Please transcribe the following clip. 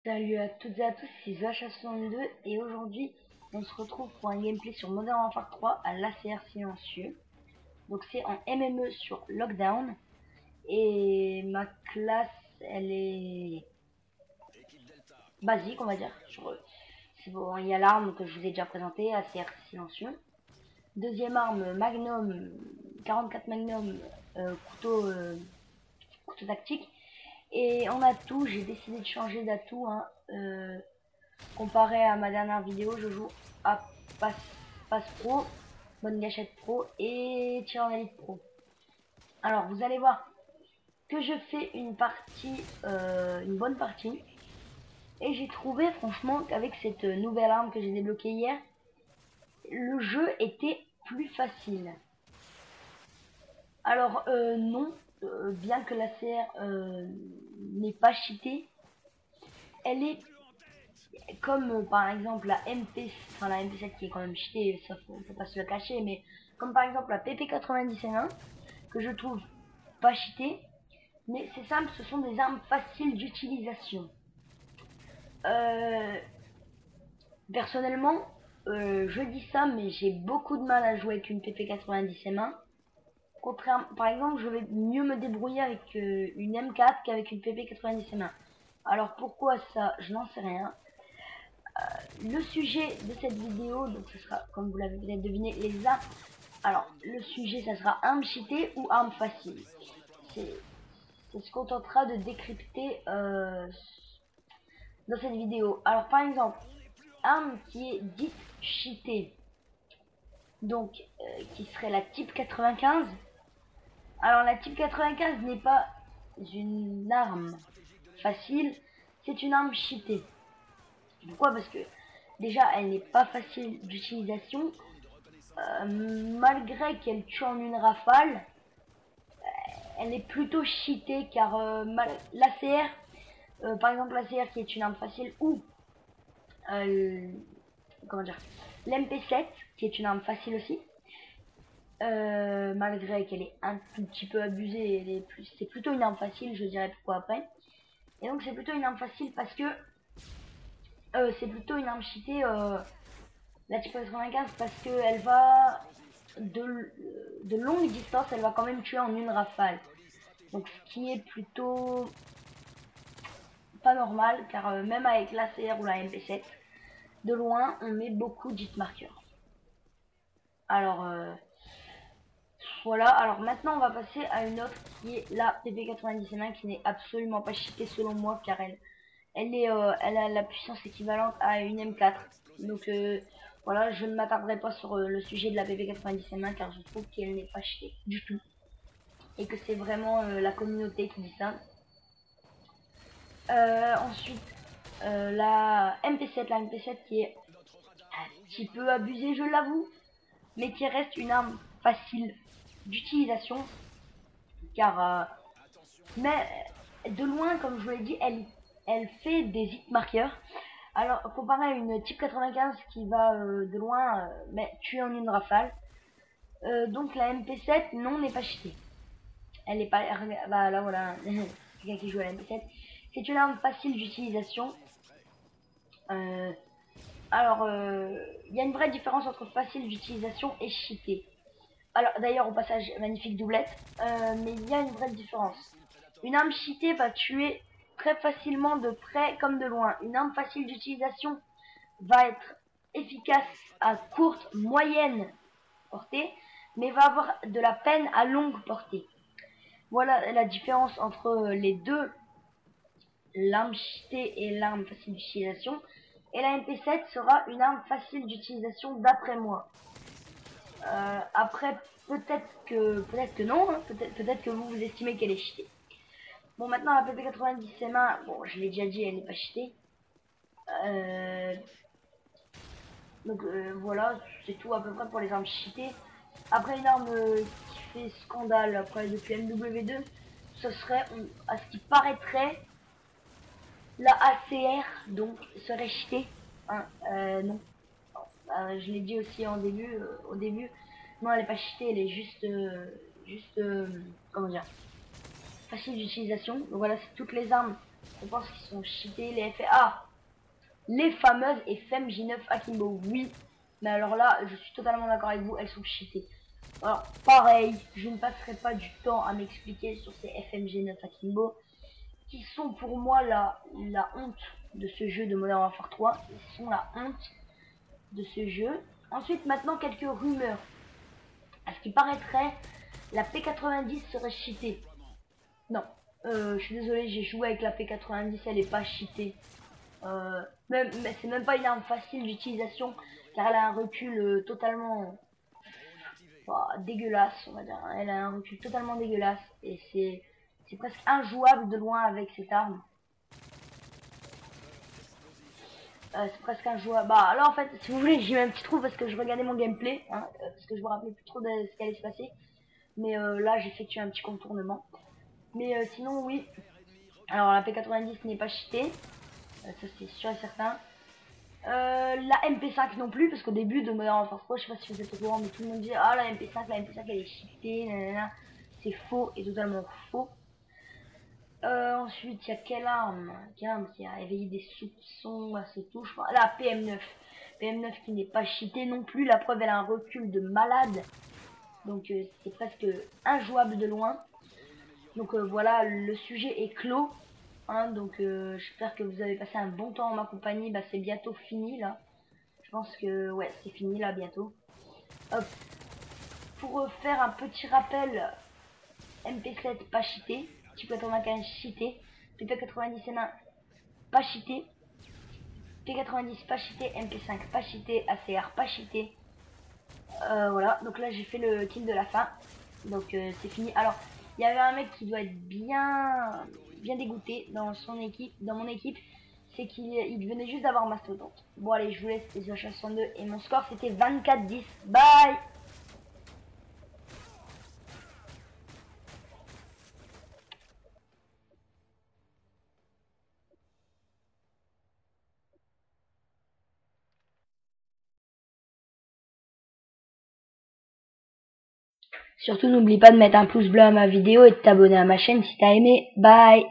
Salut à toutes et à tous, c'est Zacha62 et aujourd'hui on se retrouve pour un gameplay sur Modern Warfare 3 à l'ACR silencieux. Donc c'est en MME sur Lockdown et ma classe elle est basique on va dire. C'est bon, il y a l'arme que je vous ai déjà présentée, ACR silencieux. Deuxième arme Magnum, 44 Magnum, couteau tactique. Et en atout, j'ai décidé de changer d'atout. Comparé à ma dernière vidéo, je joue à Pass Pro, Bonne Gâchette Pro et Tir en Elite Pro. Alors vous allez voir que je fais une partie, une bonne partie. Et j'ai trouvé franchement qu'avec cette nouvelle arme que j'ai débloquée hier, le jeu était plus facile. Alors non, bien que la CR n'est pas cheatée, elle est comme par exemple la la MP7 qui est quand même cheatée, ça faut pas se le cacher, mais comme par exemple la PP90M1 que je trouve pas cheatée, mais c'est simple, ce sont des armes faciles d'utilisation. Personnellement, je dis ça, mais j'ai beaucoup de mal à jouer avec une PP90M1. Contrairement, par exemple, je vais mieux me débrouiller avec une M4 qu'avec une PP90M1. Alors pourquoi ça, je n'en sais rien. Le sujet de cette vidéo, donc ce sera, comme vous l'avez peut-être deviné, les armes. Alors, le sujet, ça sera arme cheatée ou arme facile. C'est ce qu'on tentera de décrypter dans cette vidéo. Alors, par exemple, arme qui est dite cheatée, donc qui serait la type 95. Alors, la type 95 n'est pas une arme facile, c'est une arme cheatée. Pourquoi? Parce que déjà, elle n'est pas facile d'utilisation. Malgré qu'elle tue en une rafale, elle est plutôt cheatée car l'ACR, par exemple l'ACR qui est une arme facile, ou comment dire, l'MP7 qui est une arme facile aussi, malgré qu'elle est un tout petit peu abusée, c'est plutôt une arme facile, je dirais pourquoi après. Et donc c'est plutôt une arme facile parce que c'est plutôt une arme cheatée, la type 95, parce que elle va de longue distance, elle va quand même tuer en une rafale. Donc ce qui est plutôt pas normal, car même avec l'ACR ou la MP7, de loin on met beaucoup d'hit marqueurs. Alors voilà, alors maintenant on va passer à une autre qui est la PP90M1 qui n'est absolument pas cheatée selon moi, car elle a la puissance équivalente à une M4. Donc voilà, je ne m'attarderai pas sur le sujet de la PP90M1 car je trouve qu'elle n'est pas cheatée du tout. Et que c'est vraiment la communauté qui dit ça. Ensuite, la MP7 qui est un petit peu abusée, je l'avoue, mais qui reste une arme facile d'utilisation, car mais de loin, comme je vous l'ai dit, elle fait des hit marqueurs. Alors comparé à une type 95 qui va de loin mais tuer en une rafale, donc la MP7 non n'est pas cheatée. Elle est pas, bah là voilà, quelqu'un qui joue à la MP7. C'est une arme facile d'utilisation. Alors, il y a une vraie différence entre facile d'utilisation et cheaté. Alors, d'ailleurs, au passage, magnifique doublette. Mais il y a une vraie différence. Une arme cheatée va tuer très facilement de près comme de loin. Une arme facile d'utilisation va être efficace à courte, moyenne portée, mais va avoir de la peine à longue portée. Voilà la différence entre les deux, l'arme cheatée et l'arme facile d'utilisation. Et la MP7 sera une arme facile d'utilisation d'après moi. Après, peut-être que non, hein, peut-être que vous estimez qu'elle est cheatée. Bon, maintenant la PP90M1, bon, je l'ai déjà dit, elle n'est pas cheatée. Donc voilà, c'est tout à peu près pour les armes cheatées. Après, une arme qui fait scandale après depuis MW2, ce serait, à ce qui paraîtrait, la ACR, donc serait cheatée. Hein, non. Je l'ai dit aussi au début. Non, elle est pas cheatée, elle est juste comment dire, facile d'utilisation. Donc voilà, c'est toutes les armes Je pense qu'ils sont cheatés, les FA. Les fameuses FMJ9 Akimbo, oui. Mais alors là, je suis totalement d'accord avec vous, elles sont cheatées. Alors, pareil, je ne passerai pas du temps à m'expliquer sur ces FMG9 Akimbo, qui sont pour moi la honte de ce jeu de Modern Warfare 3. Ils sont la honte de ce jeu. Ensuite, maintenant, quelques rumeurs. À ce qui paraîtrait, la P90 serait cheatée. Non, je suis désolé, j'ai joué avec la P90, elle est pas cheatée. Mais c'est même pas une arme facile d'utilisation, car elle a un recul totalement dégueulasse, on va dire. Elle a un recul totalement dégueulasse, et c'est presque injouable de loin avec cette arme. C'est presque injouable. Bah là en fait, si vous voulez, j'ai eu un petit trou parce que je regardais mon gameplay, hein, parce que je me rappelais plus trop de ce qui allait se passer. Mais là, j'ai effectué un petit contournement. Mais sinon, oui. Alors la P90 n'est pas cheatée, ça c'est sûr et certain. La MP5 non plus, parce qu'au début de Modern Warfare 3, je sais pas si vous êtes au courant, mais tout le monde disait ah la MP5 elle est cheatée, nanana. C'est faux et totalement faux. Ensuite, il y a quelle arme qui a éveillé des soupçons à ce touche. La PM9. PM9 qui n'est pas cheatée non plus. La preuve, elle a un recul de malade. Donc, c'est presque injouable de loin. Donc, voilà, le sujet est clos. Hein, donc, j'espère que vous avez passé un bon temps en ma compagnie. Bah, c'est bientôt fini, là. Je pense que, ouais, c'est fini, là, bientôt. Hop. Pour faire un petit rappel, MP7 pas cheaté. Type 95 cheaté. P90 pas cheaté. P90 pas cheaté. MP5 pas cheaté. ACR pas cheaté. Voilà, donc là j'ai fait le kill de la fin. Donc c'est fini. Alors, il y avait un mec qui doit être bien dégoûté dans son équipe, dans mon équipe. C'est qu'il venait juste d'avoir Mastodonte. Bon allez, je vous laisse les H62 et mon score c'était 24-10. Bye. Surtout n'oublie pas de mettre un pouce bleu à ma vidéo et de t'abonner à ma chaîne si t'as aimé. Bye.